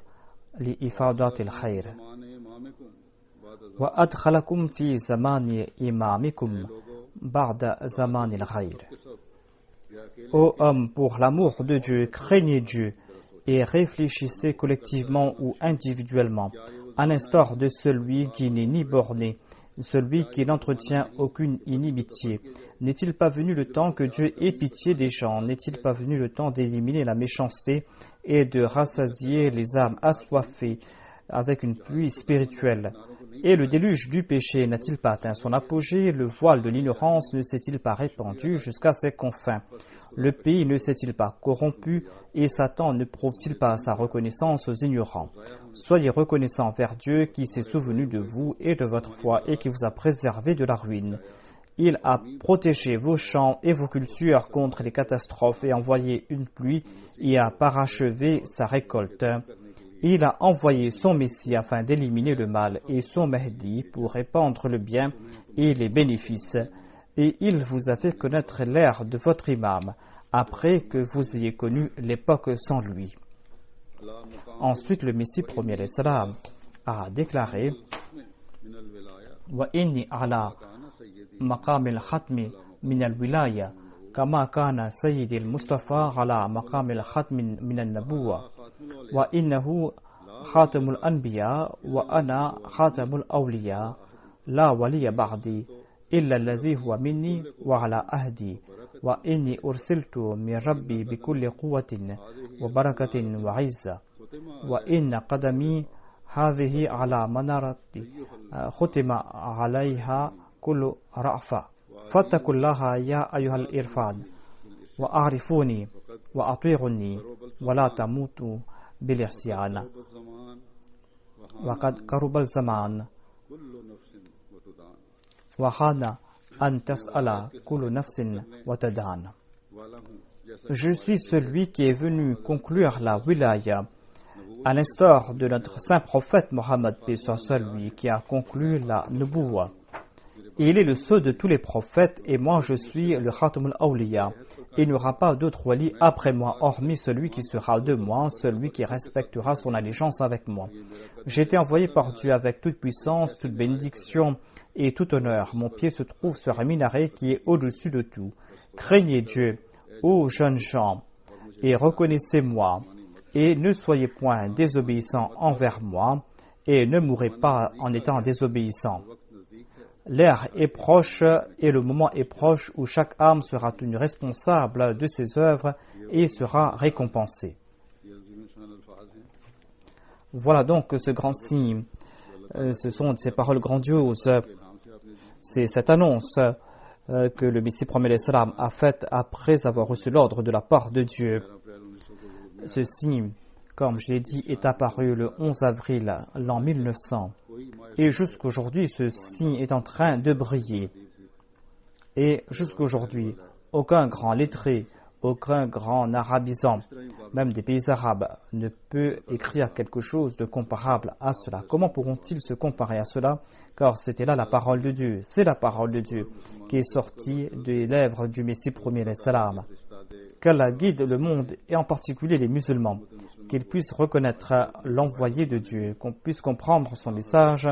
لإفادة الخير وأدخلكم في زمان إمامكم بعد زمان الغير. Ô hommes, pour l'amour de Dieu, craignez Dieu et réfléchissez collectivement ou individuellement, à l'instar de celui qui n'est ni borné, celui qui n'entretient aucune inimitié. N'est-il pas venu le temps que Dieu ait pitié des gens? N'est-il pas venu le temps d'éliminer la méchanceté et de rassasier les âmes assoiffées avec une pluie spirituelle? Et le déluge du péché n'a-t-il pas atteint son apogée? Le voile de l'ignorance ne s'est-il pas répandu jusqu'à ses confins? Le pays ne s'est-il pas corrompu? Et Satan ne prouve-t-il pas sa reconnaissance aux ignorants? Soyez reconnaissants envers Dieu qui s'est souvenu de vous et de votre foi et qui vous a préservé de la ruine. Il a protégé vos champs et vos cultures contre les catastrophes et envoyé une pluie et a parachevé sa récolte. Il a envoyé son Messie afin d'éliminer le mal et son Mahdi pour répandre le bien et les bénéfices. Et il vous a fait connaître l'ère de votre imam après que vous ayez connu l'époque sans lui. Ensuite, le Messie premier l'Islam a déclaré Wa inni ala maqam al-khatmi min al-wilaya kama kana Sayyid al-Mustafa ala maqam al-khatmi min al-nabuwa wa innahu khatamul anbiya wa ana khatamul awliya la waliya ba'di illa alladhi huwa minni wa ala ahdi wa inni ursiltu min rabbi bikulli quwwatin wa barakatin wa izza wa inna qadami hadhihi ala manarati khutima alayha kullu ra'fa fattakullaha ya ayyuhal irfan wa a'rifuni wa ati'uni wa la tamutu bil ihsan wa qad qaraba al-zaman wa hana an tas'ala kullu nafsin wa tadan. Je suis celui qui est venu conclure la wilaya à l'instar de notre saint prophète Mohammed paix soit lui qui a conclu la nubuwa. Il est le sceau de tous les prophètes et moi je suis le Khatamul Awliya. Il n'y aura pas d'autre wali après moi hormis celui qui sera de moi, celui qui respectera son allégeance avec moi. J'ai été envoyé par Dieu avec toute puissance, toute bénédiction et tout honneur. Mon pied se trouve sur un minaret qui est au-dessus de tout. Craignez Dieu, ô jeunes gens, et reconnaissez-moi et ne soyez point désobéissants envers moi et ne mourrez pas en étant désobéissants. L'heure est proche et le moment est proche où chaque âme sera tenue responsable de ses œuvres et sera récompensée. Voilà donc ce grand signe. Ce sont ces paroles grandioses. C'est cette annonce que le Messie promet l'Islam a faite après avoir reçu l'ordre de la part de Dieu. Ce signe, comme je l'ai dit, est apparu le 11 avril l'an 1900. Et jusqu'aujourd'hui, ce signe est en train de briller. Et jusqu'aujourd'hui, aucun grand lettré, aucun grand arabisant, même des pays arabes, ne peut écrire quelque chose de comparable à cela. Comment pourront-ils se comparer à cela? Car c'était là la parole de Dieu. C'est la parole de Dieu qui est sortie des lèvres du Messie premier salam. Qu'Allah guide le monde et en particulier les musulmans, qu'ils puissent reconnaître l'envoyé de Dieu, qu'on puisse comprendre son message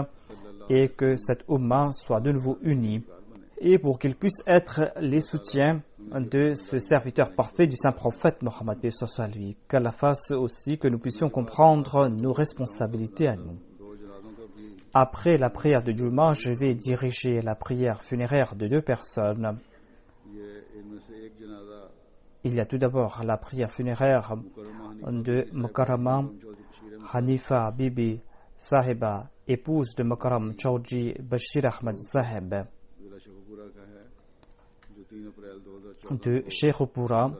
et que cette Ummah soit de nouveau unie et pour qu'ils puissent être les soutiens de ce serviteur parfait du saint prophète Mohammed lui. Qu'Allah fasse aussi que nous puissions comprendre nos responsabilités à nous. Après la prière de Juma, je vais diriger la prière funéraire de deux personnes. Il y a tout d'abord la prière funéraire de Mukarrama Hanifa Bibi Sahiba, épouse de Mukarram Chaudhry Bashir Ahmad Sahib de Sheikhupura.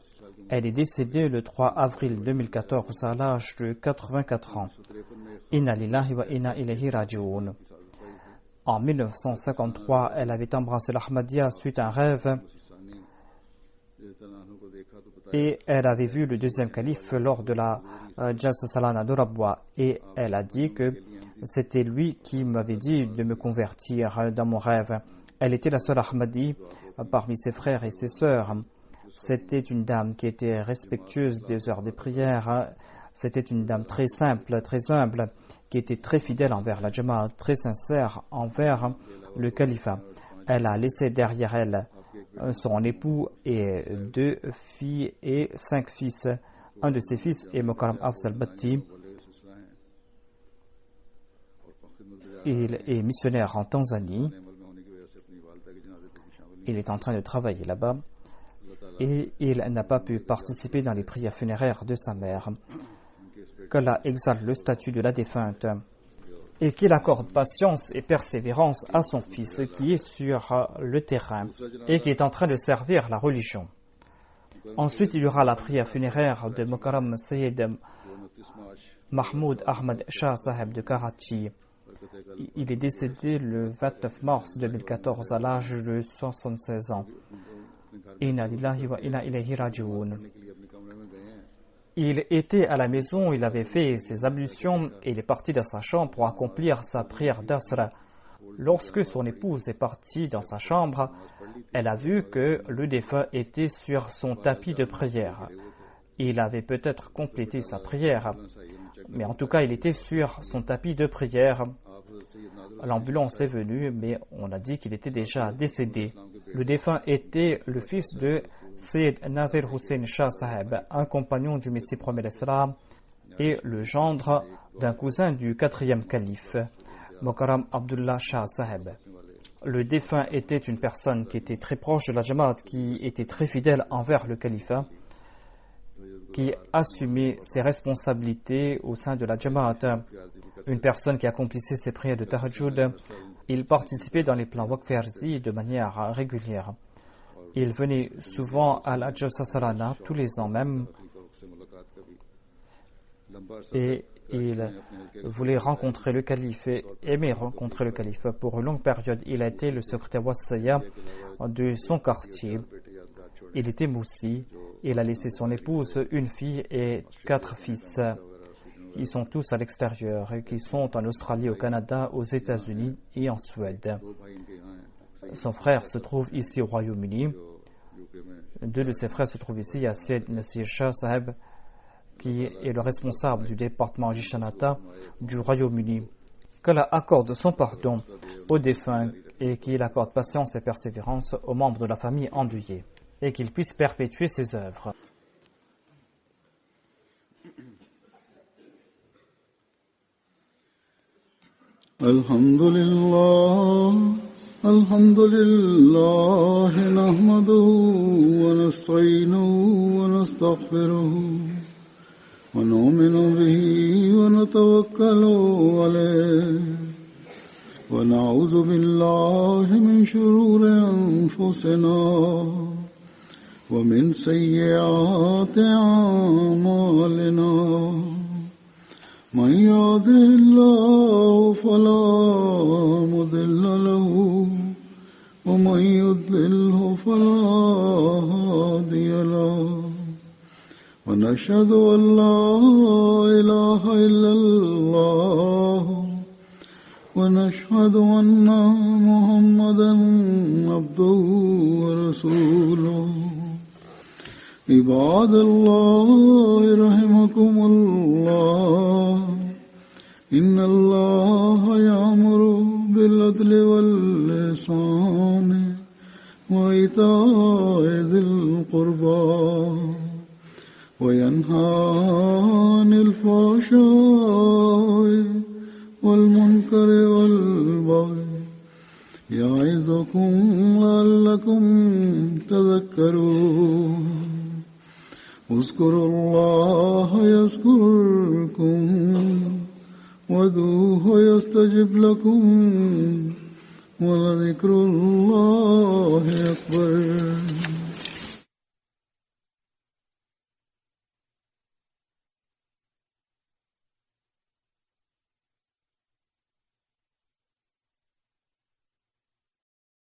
Elle est décédée le 3 avril 2014 à l'âge de 84 ans. Inna lillahi wa inna ilayhi raji'un. En 1953, elle avait embrassé l'Ahmadiyya suite à un rêve et elle avait vu le deuxième calife lors de la Jalsa Salana de Rabwa et elle a dit que c'était lui qui m'avait dit de me convertir dans mon rêve. Elle était la seule Ahmadi parmi ses frères et ses sœurs. C'était une dame qui était respectueuse des heures des prières. C'était une dame très simple, très humble, qui était très fidèle envers la Jamaat, très sincère envers le califat. Elle a laissé derrière elle son époux et 2 filles et 5 fils. Un de ses fils est Mukarram Afzal Bhatti. Il est missionnaire en Tanzanie. Il est en train de travailler là-bas et il n'a pas pu participer dans les prières funéraires de sa mère. Qu'Allah exalte le statut de la défunte et qu'il accorde patience et persévérance à son fils qui est sur le terrain et qui est en train de servir la religion. Ensuite, il y aura la prière funéraire de Mukarram Sayyid Mahmoud Ahmad Shah Sahib de Karachi. Il est décédé le 29 mars 2014 à l'âge de 76 ans. Inna lillahi wa inna ilayhi raji'un. Il était à la maison, il avait fait ses ablutions et il est parti dans sa chambre pour accomplir sa prière d'Asra. Lorsque son épouse est partie dans sa chambre, elle a vu que le défunt était sur son tapis de prière. Il avait peut-être complété sa prière, mais en tout cas, il était sur son tapis de prière. L'ambulance est venue, mais on a dit qu'il était déjà décédé. Le défunt était le fils de Sayyid Nadir Hussain Shah Sahib, un compagnon du Messie premier l'Islam, et le gendre d'un cousin du 4e calife, Mukarram Abdullah Shah Sahib. Le défunt était une personne qui était très proche de la Jamaat, qui était très fidèle envers le califat, qui assumait ses responsabilités au sein de la Jamaat. Une personne qui accomplissait ses prières de Tahajjud. Il participait dans les plans Waqf Arzi de manière régulière. Il venait souvent à la Jalsa Salana, tous les ans même, et il voulait rencontrer le calife et aimait rencontrer le calife. Pour une longue période, il a été le secrétaire Wassaya de son quartier. Il était moussi. Il a laissé son épouse, une fille et 4 fils. Ils sont tous à l'extérieur et qui sont en Australie, au Canada, aux États-Unis et en Suède. Son frère se trouve ici au Royaume-Uni. 2 de ses frères se trouvent ici. Il y a Sayyid Nasir Shah Sahib qui est le responsable du département Jishanata du Royaume-Uni. Qu'Allah accorde son pardon aux défunts et qu'il accorde patience et persévérance aux membres de la famille endeuillée et qu'il puisse perpétuer ses œuvres. الحمد لله نحمده ونستعينه ونستغفره ونؤمن به ونتوكل عليه ونعوذ بالله من شرور أنفسنا ومن سيئات أعمالنا من يهده الله فلا مضل له ومن يضلله فلا هادي له ونشهد أن لا إله إلا الله ونشهد أن محمدا عبده ورسوله عباد الله رحمكم الله إن الله يأمر بالعدل والإحسان وإيتاء ذي القربى وينهى عن الفحشاء والمنكر والبغي يعظكم لعلكم تذكرون اذكروا الله يذكركم وادعوه يستجب لكم ولذكر الله أكبر